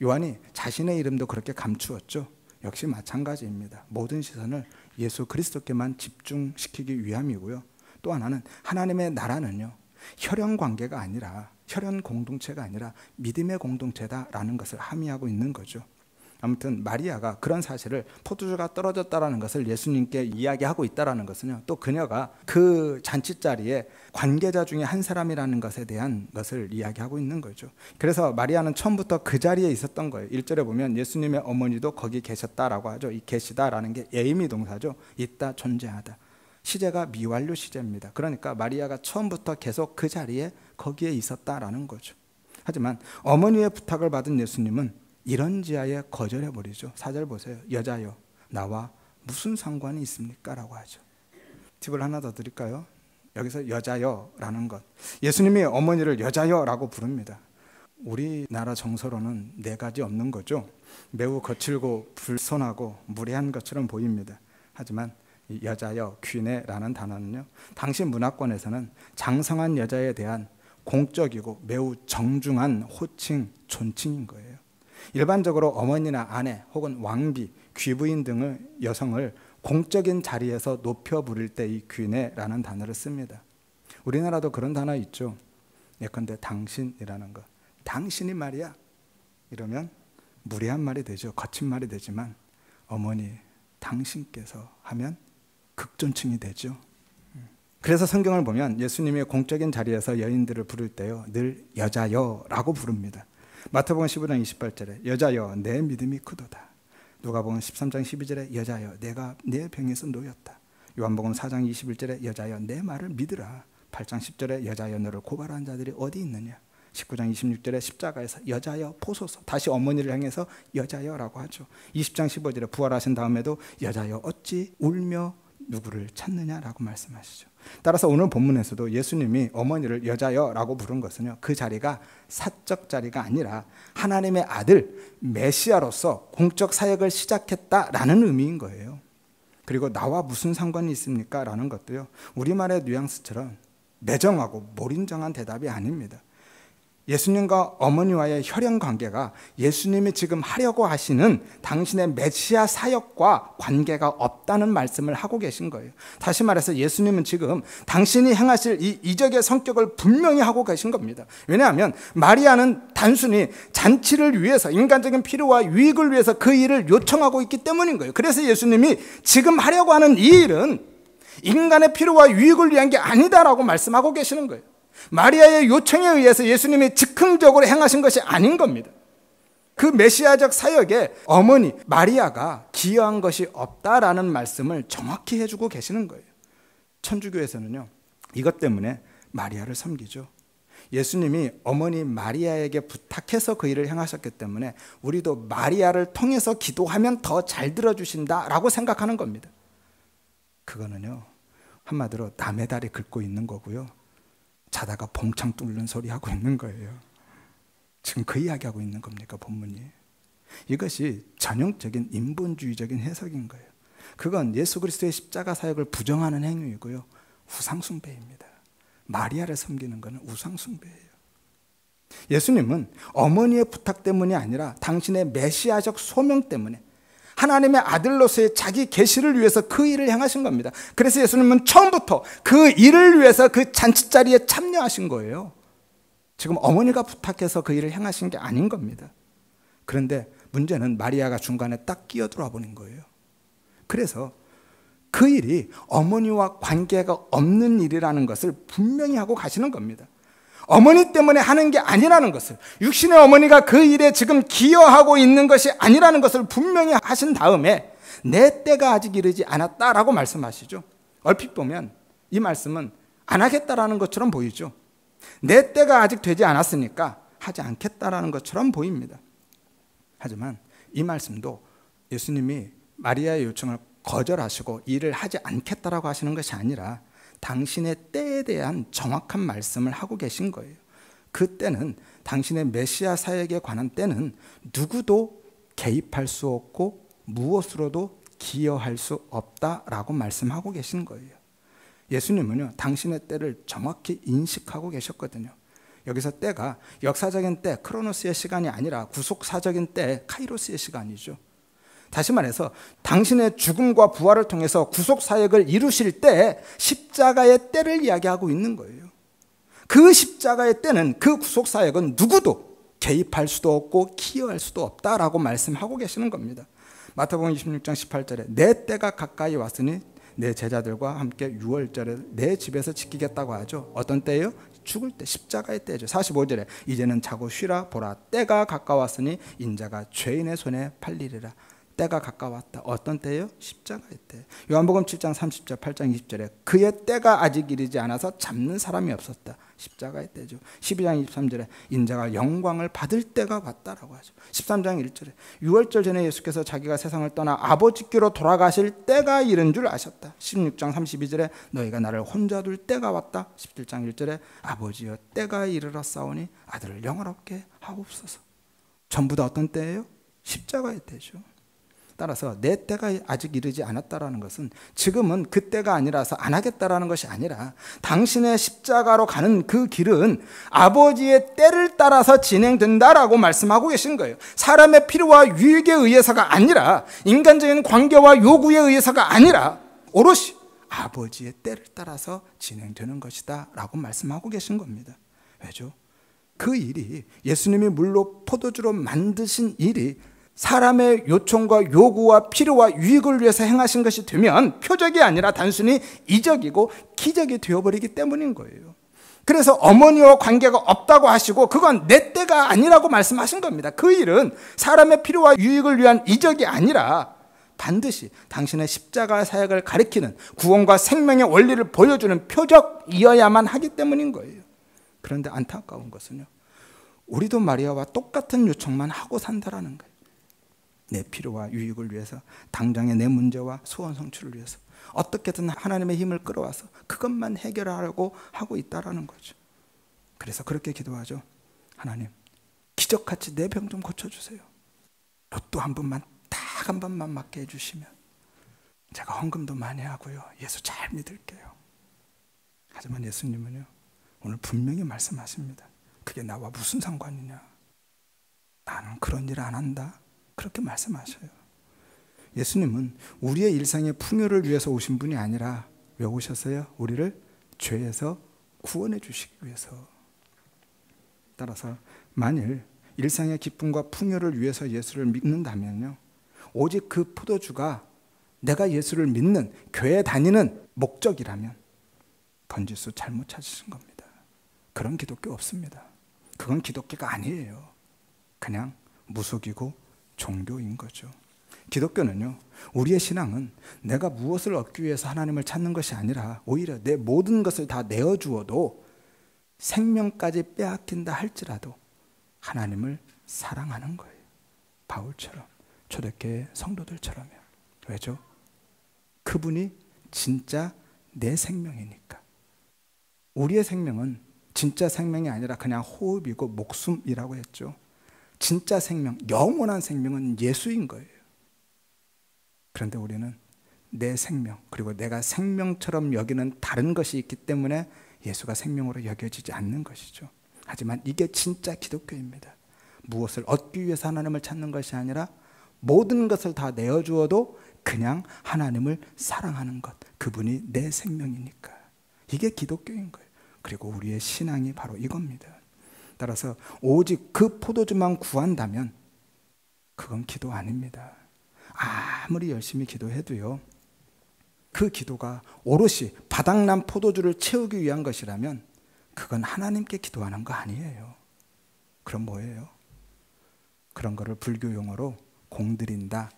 [SPEAKER 1] 요한이 자신의 이름도 그렇게 감추었죠. 역시 마찬가지입니다. 모든 시선을 예수 그리스도께만 집중시키기 위함이고요. 또 하나는 하나님의 나라는요, 혈연 관계가 아니라, 혈연 공동체가 아니라 믿음의 공동체다라는 것을 함의하고 있는 거죠. 아무튼 마리아가 그런 사실을, 포도주가 떨어졌다라는 것을 예수님께 이야기하고 있다라는 것은요, 또 그녀가 그 잔치자리에 관계자 중에 한 사람이라는 것에 대한 것을 이야기하고 있는 거죠. 그래서 마리아는 처음부터 그 자리에 있었던 거예요. 1절에 보면 예수님의 어머니도 거기 계셨다라고 하죠. 이 계시다라는 게 예의미 동사죠. 있다, 존재하다. 시제가 미완료 시제입니다. 그러니까 마리아가 처음부터 계속 그 자리에 거기에 있었다라는 거죠. 하지만 어머니의 부탁을 받은 예수님은 이런지하에 거절해버리죠. 4절 보세요. 여자여, 나와 무슨 상관이 있습니까? 라고 하죠. 팁을 하나 더 드릴까요? 여기서 여자여라는 것, 예수님이 어머니를 여자여라고 부릅니다. 우리나라 정서로는 4가지 없는 거죠. 매우 거칠고 불손하고 무례한 것처럼 보입니다. 하지만 여자여, 퀸에라는 단어는요, 당시 문화권에서는 장성한 여자에 대한 공적이고 매우 정중한 호칭, 존칭인 거예요. 일반적으로 어머니나 아내 혹은 왕비, 귀부인 등의 여성을 공적인 자리에서 높여 부를 때 이 퀸에라는 단어를 씁니다. 우리나라도 그런 단어 있죠. 예컨대 당신이라는 것. 당신이 말이야. 이러면 무례한 말이 되죠. 거친 말이 되지만 어머니, 당신께서 하면 극존칭이 되죠. 그래서 성경을 보면 예수님이 공적인 자리에서 여인들을 부를 때요, 늘 여자여라고 부릅니다. 마태복음 15장 28절에 여자여, 내 믿음이 크도다. 누가복음 13장 12절에 여자여, 내가 내 병에서 놓였다. 요한복음 4장 21절에 여자여, 내 말을 믿으라. 8장 10절에 여자여, 너를 고발한 자들이 어디 있느냐. 19장 26절에 십자가에서 여자여 보소서. 다시 어머니를 향해서 여자여라고 하죠. 20장 15절에 부활하신 다음에도 여자여 어찌 울며 누구를 찾느냐라고 말씀하시죠. 따라서 오늘 본문에서도 예수님이 어머니를 여자여라고 부른 것은요, 그 자리가 사적 자리가 아니라 하나님의 아들 메시아로서 공적 사역을 시작했다라는 의미인 거예요. 그리고 나와 무슨 상관이 있습니까? 라는 것도요, 우리말의 뉘앙스처럼 매정하고 몰인정한 대답이 아닙니다. 예수님과 어머니와의 혈연 관계가 예수님이 지금 하려고 하시는 당신의 메시아 사역과 관계가 없다는 말씀을 하고 계신 거예요. 다시 말해서 예수님은 지금 당신이 행하실 이 이적의 성격을 분명히 하고 계신 겁니다. 왜냐하면 마리아는 단순히 잔치를 위해서, 인간적인 필요와 유익을 위해서 그 일을 요청하고 있기 때문인 거예요. 그래서 예수님이 지금 하려고 하는 이 일은 인간의 필요와 유익을 위한 게 아니다라고 말씀하고 계시는 거예요. 마리아의 요청에 의해서 예수님이 즉흥적으로 행하신 것이 아닌 겁니다. 그 메시아적 사역에 어머니 마리아가 기여한 것이 없다라는 말씀을 정확히 해주고 계시는 거예요. 천주교에서는요, 이것 때문에 마리아를 섬기죠. 예수님이 어머니 마리아에게 부탁해서 그 일을 행하셨기 때문에 우리도 마리아를 통해서 기도하면 더 잘 들어주신다라고 생각하는 겁니다. 그거는요, 한마디로 남의 다리 긁고 있는 거고요, 자다가 봉창 뚫는 소리 하고 있는 거예요. 지금 그 이야기하고 있는 겁니까, 본문이? 이것이 전형적인 인본주의적인 해석인 거예요. 그건 예수 그리스도의 십자가 사역을 부정하는 행위이고요, 우상숭배입니다. 마리아를 섬기는 것은 우상숭배예요. 예수님은 어머니의 부탁 때문이 아니라 당신의 메시아적 소명 때문에 하나님의 아들로서의 자기 계시를 위해서 그 일을 행하신 겁니다. 그래서 예수님은 처음부터 그 일을 위해서 그 잔치자리에 참여하신 거예요. 지금 어머니가 부탁해서 그 일을 행하신 게 아닌 겁니다. 그런데 문제는 마리아가 중간에 딱 끼어들어 버린 거예요. 그래서 그 일이 어머니와 관계가 없는 일이라는 것을 분명히 하고 가시는 겁니다. 어머니 때문에 하는 게 아니라는 것을, 육신의 어머니가 그 일에 지금 기여하고 있는 것이 아니라는 것을 분명히 하신 다음에 내 때가 아직 이르지 않았다라고 말씀하시죠. 얼핏 보면 이 말씀은 안 하겠다라는 것처럼 보이죠. 내 때가 아직 되지 않았으니까 하지 않겠다라는 것처럼 보입니다. 하지만 이 말씀도 예수님이 마리아의 요청을 거절하시고 일을 하지 않겠다라고 하시는 것이 아니라 당신의 때에 대한 정확한 말씀을 하고 계신 거예요. 그 때는, 당신의 메시아 사역에 관한 때는 누구도 개입할 수 없고 무엇으로도 기여할 수 없다라고 말씀하고 계신 거예요. 예수님은요, 당신의 때를 정확히 인식하고 계셨거든요. 여기서 때가 역사적인 때, 크로노스의 시간이 아니라 구속사적인 때, 카이로스의 시간이죠. 다시 말해서 당신의 죽음과 부활을 통해서 구속사역을 이루실 때 십자가의 때를 이야기하고 있는 거예요. 그 십자가의 때는, 그 구속사역은 누구도 개입할 수도 없고 기여할 수도 없다라고 말씀하고 계시는 겁니다. 마태복음 26장 18절에 내 때가 가까이 왔으니 내 제자들과 함께 유월절을 내 집에서 지키겠다고 하죠. 어떤 때예요? 죽을 때, 십자가의 때죠. 45절에 이제는 자고 쉬라, 보라 때가 가까웠으니 인자가 죄인의 손에 팔리리라. 때가 가까웠다. 어떤 때예요? 십자가의 때. 요한복음 7장 30절, 8장 20절에 그의 때가 아직 이르지 않아서 잡는 사람이 없었다. 십자가의 때죠. 12장 23절에 인자가 영광을 받을 때가 왔다라고 하죠. 13장 1절에 유월절 전에 예수께서 자기가 세상을 떠나 아버지께로 돌아가실 때가 이른 줄 아셨다. 16장 32절에 너희가 나를 혼자 둘 때가 왔다. 17장 1절에 아버지여 때가 이르렀사오니 아들을 영화롭게 하옵소서. 전부 다 어떤 때예요? 십자가의 때죠. 따라서 내 때가 아직 이르지 않았다라는 것은 지금은 그 때가 아니라서 안 하겠다라는 것이 아니라 당신의 십자가로 가는 그 길은 아버지의 때를 따라서 진행된다라고 말씀하고 계신 거예요. 사람의 필요와 유익에 의해서가 아니라, 인간적인 관계와 요구에 의해서가 아니라 오롯이 아버지의 때를 따라서 진행되는 것이다 라고 말씀하고 계신 겁니다. 왜죠? 그 일이, 예수님이 물로 포도주로 만드신 일이 사람의 요청과 요구와 필요와 유익을 위해서 행하신 것이 되면 표적이 아니라 단순히 이적이고 기적이 되어버리기 때문인 거예요. 그래서 어머니와 관계가 없다고 하시고 그건 내 때가 아니라고 말씀하신 겁니다. 그 일은 사람의 필요와 유익을 위한 이적이 아니라 반드시 당신의 십자가 사역을 가리키는 구원과 생명의 원리를 보여주는 표적이어야만 하기 때문인 거예요. 그런데 안타까운 것은요, 우리도 마리아와 똑같은 요청만 하고 산다라는 거예요. 내 필요와 유익을 위해서, 당장의 내 문제와 소원 성취를 위해서 어떻게든 하나님의 힘을 끌어와서 그것만 해결하려고 하고 있다라는 거죠. 그래서 그렇게 기도하죠. 하나님, 기적같이 내 병 좀 고쳐주세요. 로또 한 번만, 딱 한 번만 맞게 해주시면 제가 헌금도 많이 하고요, 예수 잘 믿을게요. 하지만 예수님은요, 오늘 분명히 말씀하십니다. 그게 나와 무슨 상관이냐, 나는 그런 일 안 한다, 그렇게 말씀하셔요. 예수님은 우리의 일상의 풍요를 위해서 오신 분이 아니라 왜 오셨어요? 우리를 죄에서 구원해 주시기 위해서. 따라서 만일 일상의 기쁨과 풍요를 위해서 예수를 믿는다면요, 오직 그 포도주가 내가 예수를 믿는, 교회 다니는 목적이라면 번지수 잘못 찾으신 겁니다. 그런 기독교 없습니다. 그건 기독교가 아니에요. 그냥 무속이고 종교인 거죠. 기독교는요, 우리의 신앙은 내가 무엇을 얻기 위해서 하나님을 찾는 것이 아니라 오히려 내 모든 것을 다 내어주어도 생명까지 빼앗긴다 할지라도 하나님을 사랑하는 거예요. 바울처럼, 초대교회 성도들처럼요. 왜죠? 그분이 진짜 내 생명이니까. 우리의 생명은 진짜 생명이 아니라 그냥 호흡이고 목숨이라고 했죠. 진짜 생명, 영원한 생명은 예수인 거예요. 그런데 우리는 내 생명, 그리고 내가 생명처럼 여기는 다른 것이 있기 때문에 예수가 생명으로 여겨지지 않는 것이죠. 하지만 이게 진짜 기독교입니다. 무엇을 얻기 위해서 하나님을 찾는 것이 아니라 모든 것을 다 내어주어도 그냥 하나님을 사랑하는 것, 그분이 내 생명이니까. 이게 기독교인 거예요. 그리고 우리의 신앙이 바로 이겁니다. 따라서 오직 그 포도주만 구한다면 그건 기도 아닙니다. 아무리 열심히 기도해도요, 그 기도가 오롯이 바닥난 포도주를 채우기 위한 것이라면 그건 하나님께 기도하는 거 아니에요. 그럼 뭐예요? 그런 거를 불교 용어로 공드린다,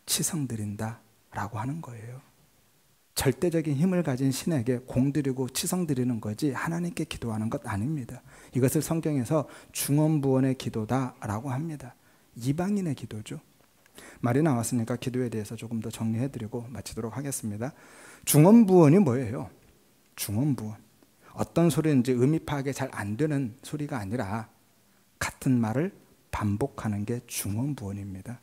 [SPEAKER 1] 치성드린다 라고 하는 거예요. 절대적인 힘을 가진 신에게 공드리고 치성드리는 거지 하나님께 기도하는 것 아닙니다. 이것을 성경에서 중언부언의 기도다라고 합니다. 이방인의 기도죠. 말이 나왔으니까 기도에 대해서 조금 더 정리해드리고 마치도록 하겠습니다. 중언부언이 뭐예요? 중언부언. 어떤 소리인지 의미 파악이 잘 안 되는 소리가 아니라 같은 말을 반복하는 게 중언부언입니다.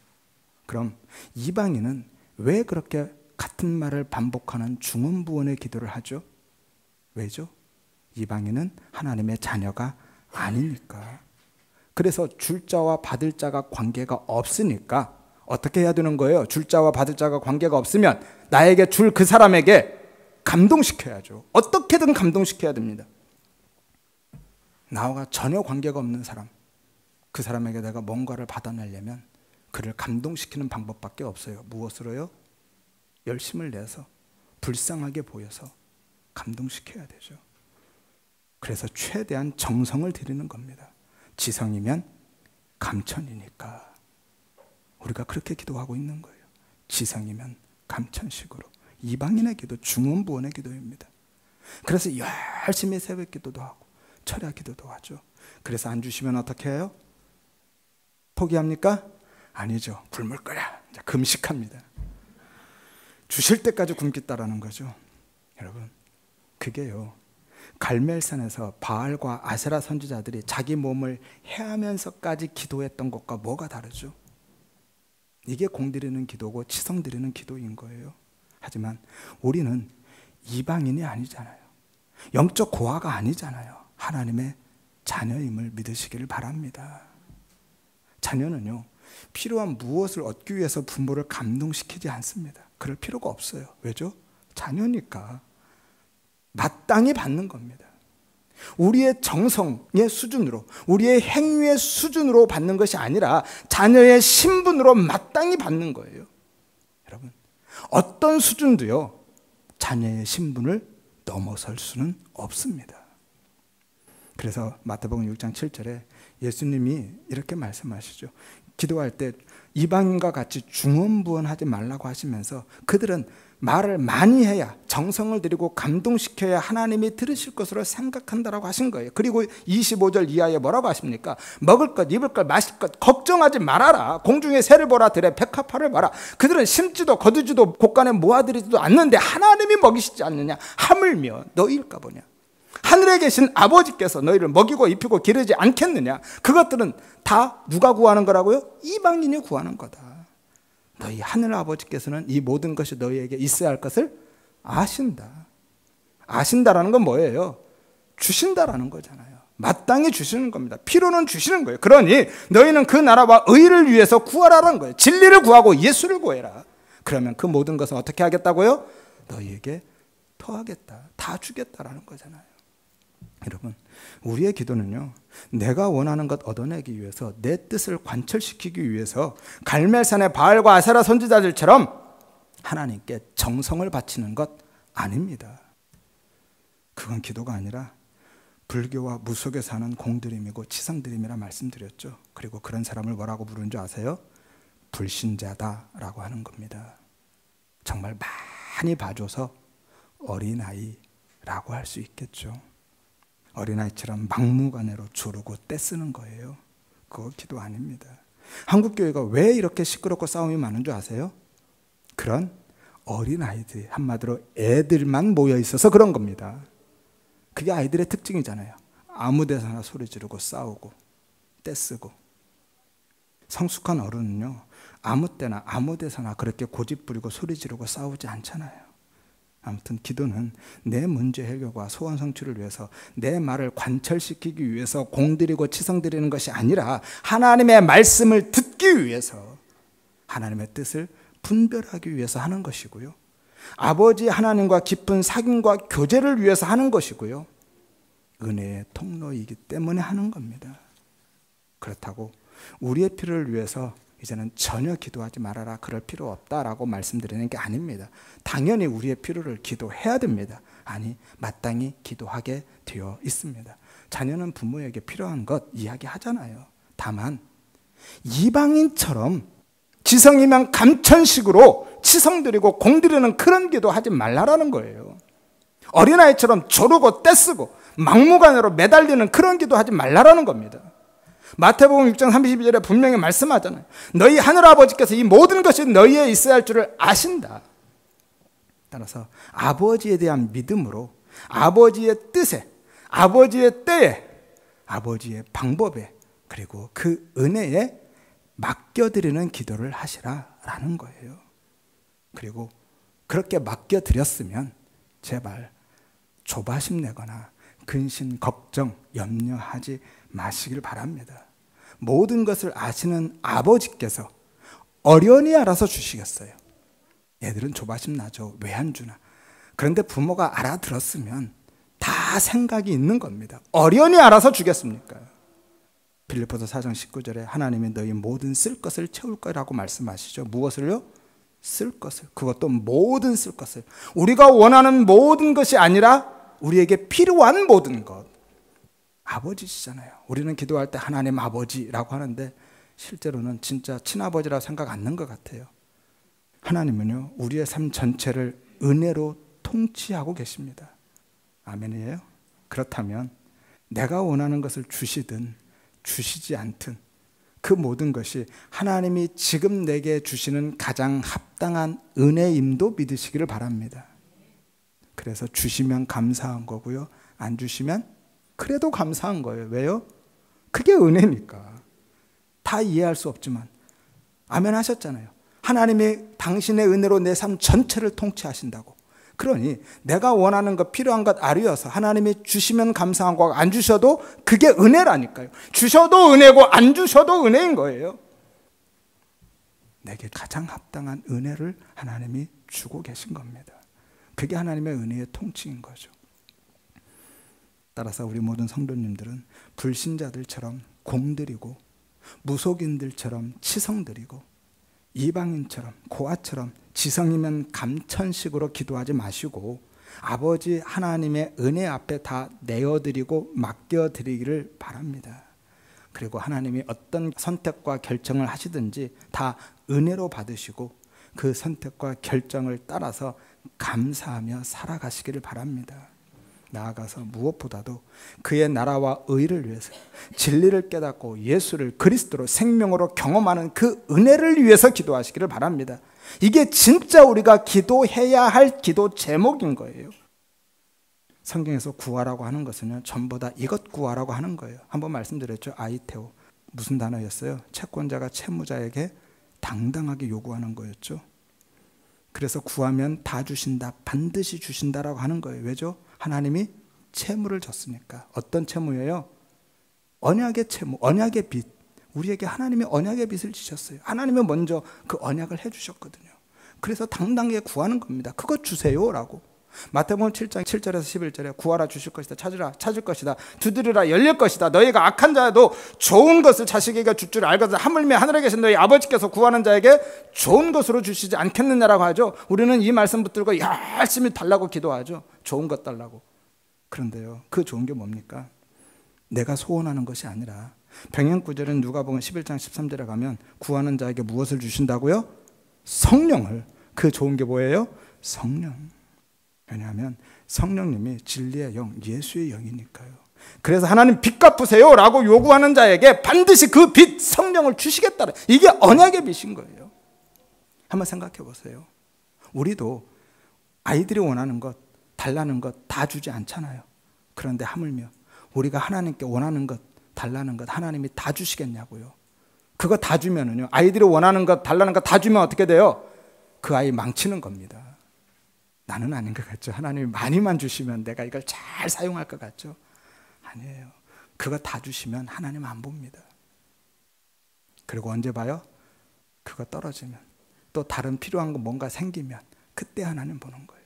[SPEAKER 1] 그럼 이방인은 왜 그렇게 같은 말을 반복하는 중언부언의 기도를 하죠? 왜죠? 이방인은 하나님의 자녀가 아니니까. 그래서 줄 자와 받을 자가 관계가 없으니까 어떻게 해야 되는 거예요? 줄 자와 받을 자가 관계가 없으면 나에게 줄 그 사람에게 감동시켜야죠. 어떻게든 감동시켜야 됩니다. 나와 전혀 관계가 없는 사람, 그 사람에게 내가 뭔가를 받아내려면 그를 감동시키는 방법밖에 없어요. 무엇으로요? 열심을 내서 불쌍하게 보여서 감동시켜야 되죠. 그래서 최대한 정성을 들이는 겁니다. 지성이면 감천이니까 우리가 그렇게 기도하고 있는 거예요. 지성이면 감천식으로. 이방인의 기도, 중언부언의 기도입니다. 그래서 열심히 새벽 기도도 하고 철야 기도도 하죠. 그래서 안 주시면 어떻게 해요? 포기합니까? 아니죠. 굶을 거야. 금식합니다. 주실 때까지 굶겠다라는 거죠. 여러분, 그게요, 갈멜산에서 바알과 아세라 선지자들이 자기 몸을 해하면서까지 기도했던 것과 뭐가 다르죠? 이게 공드리는 기도고 치성드리는 기도인 거예요. 하지만 우리는 이방인이 아니잖아요. 영적 고아가 아니잖아요. 하나님의 자녀임을 믿으시기를 바랍니다. 자녀는요, 필요한 무엇을 얻기 위해서 부모를 감동시키지 않습니다. 그럴 필요가 없어요. 왜죠? 자녀니까 마땅히 받는 겁니다. 우리의 정성의 수준으로, 우리의 행위의 수준으로 받는 것이 아니라 자녀의 신분으로 마땅히 받는 거예요. 여러분, 어떤 수준도요, 자녀의 신분을 넘어설 수는 없습니다. 그래서 마태복음 6장 7절에 예수님이 이렇게 말씀하시죠. 기도할 때 이방인과 같이 중언부언하지 말라고 하시면서 그들은 말을 많이 해야, 정성을 들이고 감동시켜야 하나님이 들으실 것으로 생각한다라고 하신 거예요. 그리고 25절 이하에 뭐라고 하십니까? 먹을 것, 입을 것, 마실 것 걱정하지 말아라. 공중의 새를 보라, 들의 백합화를 봐라. 그들은 심지도 거두지도 곳간에 모아들이지도 않는데 하나님이 먹이시지 않느냐? 하물며 너희일까 보냐? 하늘에 계신 아버지께서 너희를 먹이고 입히고 기르지 않겠느냐? 그것들은 다 누가 구하는 거라고요? 이방인이 구하는 거다. 너희 하늘 아버지께서는 이 모든 것이 너희에게 있어야 할 것을 아신다. 아신다라는 건 뭐예요? 주신다라는 거잖아요. 마땅히 주시는 겁니다. 필요는 주시는 거예요. 그러니 너희는 그 나라와 의를 위해서 구하라는 거예요. 진리를 구하고 예수를 구해라. 그러면 그 모든 것은 어떻게 하겠다고요? 너희에게 더하겠다. 다 주겠다라는 거잖아요. 여러분, 우리의 기도는요, 내가 원하는 것 얻어내기 위해서, 내 뜻을 관철시키기 위해서 갈멜산의 바알과 아세라 선지자들처럼 하나님께 정성을 바치는 것 아닙니다. 그건 기도가 아니라 불교와 무속에서 하는 공드림이고 치성드림이라 말씀드렸죠. 그리고 그런 사람을 뭐라고 부르는 줄 아세요? 불신자다라고 하는 겁니다. 정말 많이 봐줘서 어린아이라고 할 수 있겠죠. 어린아이처럼 막무가내로 조르고 떼쓰는 거예요. 그거 기도 아닙니다. 한국교회가 왜 이렇게 시끄럽고 싸움이 많은 줄 아세요? 그런 어린아이들이, 한마디로 애들만 모여 있어서 그런 겁니다. 그게 아이들의 특징이잖아요. 아무 데서나 소리 지르고 싸우고 떼쓰고. 성숙한 어른은요, 아무 때나 아무 데서나 그렇게 고집 부리고 소리 지르고 싸우지 않잖아요. 아무튼 기도는 내 문제 해결과 소원 성취를 위해서, 내 말을 관철시키기 위해서 공드리고 치성드리는 것이 아니라 하나님의 말씀을 듣기 위해서, 하나님의 뜻을 분별하기 위해서 하는 것이고요. 아버지 하나님과 깊은 사귐과 교제를 위해서 하는 것이고요. 은혜의 통로이기 때문에 하는 겁니다. 그렇다고 우리의 필요를 위해서 이제는 전혀 기도하지 말아라, 그럴 필요 없다라고 말씀드리는 게 아닙니다. 당연히 우리의 필요를 기도해야 됩니다. 아니, 마땅히 기도하게 되어 있습니다. 자녀는 부모에게 필요한 것 이야기하잖아요. 다만 이방인처럼 지성이면 감천식으로 치성드리고 공드리는 그런 기도하지 말라라는 거예요. 어린아이처럼 조르고 떼쓰고 막무가내로 매달리는 그런 기도하지 말라라는 겁니다. 마태복음 6장 32절에 분명히 말씀하잖아요. 너희 하늘아버지께서 이 모든 것이 너희에 있어야 할 줄을 아신다. 따라서 아버지에 대한 믿음으로 아버지의 뜻에, 아버지의 때에, 아버지의 방법에, 그리고 그 은혜에 맡겨드리는 기도를 하시라라는 거예요. 그리고 그렇게 맡겨드렸으면 제발 조바심 내거나 근심, 걱정, 염려하지 마시길 바랍니다. 모든 것을 아시는 아버지께서 어련히 알아서 주시겠어요. 애들은 조바심 나죠. 왜 안 주나. 그런데 부모가 알아들었으면 다 생각이 있는 겁니다. 어련히 알아서 주겠습니까? 빌립보서 4장 19절에 하나님이 너희 모든 쓸 것을 채울 거라고 말씀하시죠. 무엇을요? 쓸 것을. 그것도 모든 쓸 것을. 우리가 원하는 모든 것이 아니라 우리에게 필요한 모든 것. 아버지시잖아요. 우리는 기도할 때 하나님 아버지라고 하는데 실제로는 진짜 친아버지라고 생각 안 하는 것 같아요. 하나님은요, 우리의 삶 전체를 은혜로 통치하고 계십니다. 아멘이에요? 그렇다면 내가 원하는 것을 주시든 주시지 않든 그 모든 것이 하나님이 지금 내게 주시는 가장 합당한 은혜임도 믿으시기를 바랍니다. 그래서 주시면 감사한 거고요. 안 주시면 그래도 감사한 거예요. 왜요? 그게 은혜니까. 다 이해할 수 없지만 아멘 하셨잖아요. 하나님이 당신의 은혜로 내 삶 전체를 통치하신다고. 그러니 내가 원하는 것, 필요한 것 아뢰어서 하나님이 주시면 감사한 거고 안 주셔도 그게 은혜라니까요. 주셔도 은혜고 안 주셔도 은혜인 거예요. 내게 가장 합당한 은혜를 하나님이 주고 계신 겁니다. 그게 하나님의 은혜의 통치인 거죠. 따라서 우리 모든 성도님들은 불신자들처럼 공들이고 무속인들처럼 치성들이고 이방인처럼 고아처럼 지성이면 감천식으로 기도하지 마시고 아버지 하나님의 은혜 앞에 다 내어드리고 맡겨드리기를 바랍니다. 그리고 하나님이 어떤 선택과 결정을 하시든지 다 은혜로 받으시고 그 선택과 결정을 따라서 감사하며 살아가시기를 바랍니다. 나아가서 무엇보다도 그의 나라와 의를 위해서 진리를 깨닫고 예수를 그리스도로 생명으로 경험하는 그 은혜를 위해서 기도하시기를 바랍니다. 이게 진짜 우리가 기도해야 할 기도 제목인 거예요. 성경에서 구하라고 하는 것은요, 전부 다 이것 구하라고 하는 거예요. 한번 말씀드렸죠. 아이테오. 무슨 단어였어요? 채권자가 채무자에게 당당하게 요구하는 거였죠. 그래서 구하면 다 주신다, 반드시 주신다라고 하는 거예요. 왜죠? 하나님이 채무를 줬으니까. 어떤 채무예요? 언약의 채무, 언약의 빚. 우리에게 하나님이 언약의 빚을 지셨어요. 하나님이 먼저 그 언약을 해주셨거든요. 그래서 당당하게 구하는 겁니다. 그거 주세요라고. 마태복음 7장 7절에서 11절에 구하라 주실 것이다. 찾으라 찾을 것이다. 두드리라 열릴 것이다. 너희가 악한 자도 좋은 것을 자식에게 줄 줄 알거든. 하물며 하늘에 계신 너희 아버지께서 구하는 자에게 좋은 것으로 주시지 않겠느냐라고 하죠. 우리는 이 말씀 붙들고 열심히 달라고 기도하죠. 좋은 것 달라고. 그런데요, 그 좋은 게 뭡니까? 내가 소원하는 것이 아니라 병행구절은 누가복음 11장 13절에 가면 구하는 자에게 무엇을 주신다고요? 성령을. 그 좋은 게 뭐예요? 성령. 왜냐하면 성령님이 진리의 영, 예수의 영이니까요. 그래서 하나님 빚 갚으세요 라고 요구하는 자에게 반드시 그 빚, 성령을 주시겠다. 이게 언약의 빚인 거예요. 한번 생각해 보세요. 우리도 아이들이 원하는 것, 달라는 것 다 주지 않잖아요. 그런데 하물며 우리가 하나님께 원하는 것, 달라는 것 하나님이 다 주시겠냐고요. 그거 다 주면은요, 아이들이 원하는 것, 달라는 것 다 주면 어떻게 돼요? 그 아이 망치는 겁니다. 나는 아닌 것 같죠. 하나님이 많이만 주시면 내가 이걸 잘 사용할 것 같죠. 아니에요. 그거 다 주시면 하나님 안 봅니다. 그리고 언제 봐요? 그거 떨어지면, 또 다른 필요한 거 뭔가 생기면 그때 하나님 보는 거예요.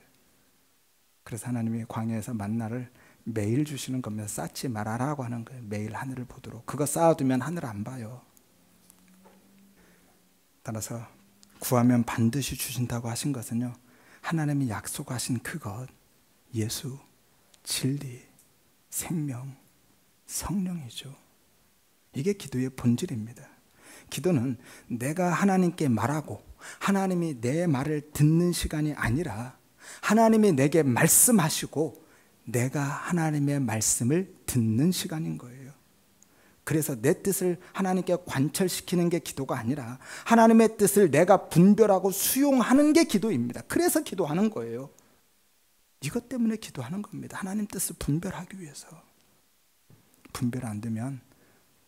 [SPEAKER 1] 그래서 하나님이 광야에서 만나를 매일 주시는 겁니다. 쌓지 말아라고 하는 거예요. 매일 하늘을 보도록. 그거 쌓아두면 하늘 안 봐요. 따라서 구하면 반드시 주신다고 하신 것은요, 하나님이 약속하신 그것, 예수, 진리, 생명, 성령이죠. 이게 기도의 본질입니다. 기도는 내가 하나님께 말하고 하나님이 내 말을 듣는 시간이 아니라 하나님이 내게 말씀하시고 내가 하나님의 말씀을 듣는 시간인 거예요.
[SPEAKER 2] 그래서 내 뜻을 하나님께 관철시키는 게 기도가 아니라 하나님의 뜻을 내가 분별하고 수용하는 게 기도입니다. 그래서 기도하는 거예요. 이것 때문에 기도하는 겁니다. 하나님 뜻을 분별하기 위해서. 분별 안 되면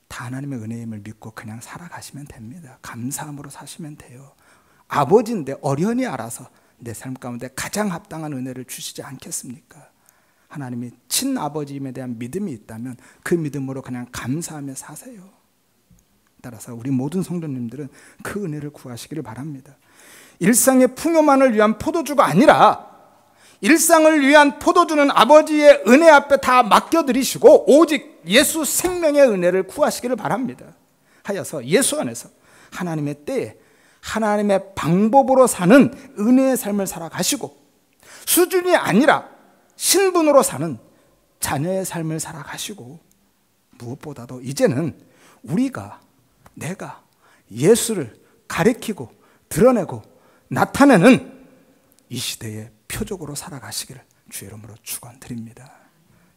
[SPEAKER 2] 다 하나님의 은혜임을 믿고 그냥 살아가시면 됩니다. 감사함으로 사시면 돼요. 아버지인데 어련히 알아서 내 삶 가운데 가장 합당한 은혜를 주시지 않겠습니까? 하나님이 친아버지임에 대한 믿음이 있다면 그 믿음으로 그냥 감사하며 사세요. 따라서 우리 모든 성도님들은 그 은혜를 구하시기를 바랍니다. 일상의 풍요만을 위한 포도주가 아니라 일상을 위한 포도주는 아버지의 은혜 앞에 다 맡겨드리시고 오직 예수 생명의 은혜를 구하시기를 바랍니다. 하여서 예수 안에서 하나님의 때에 하나님의 방법으로 사는 은혜의 삶을 살아가시고 수준이 아니라 신분으로 사는 자녀의 삶을 살아가시고 무엇보다도 이제는 내가 예수를 가리키고 드러내고 나타내는 이 시대의 표적으로 살아가시기를 주의 이름으로 축원드립니다.